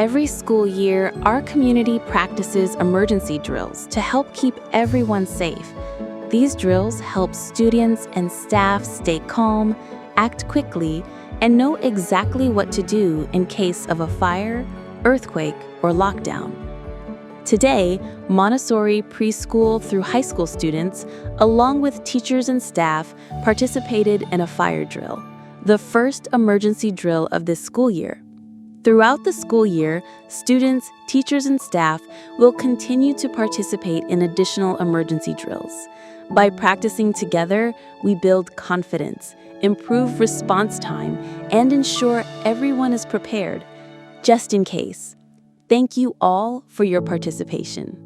Every school year, our community practices emergency drills to help keep everyone safe. These drills help students and staff stay calm, act quickly, and know exactly what to do in case of a fire, earthquake, or lockdown. Today, Montessori preschool through high school students, along with teachers and staff, participated in a fire drill, the first emergency drill of this school year. Throughout the school year, students, teachers, and staff will continue to participate in additional emergency drills. By practicing together, we build confidence, improve response time, and ensure everyone is prepared, just in case. Thank you all for your participation.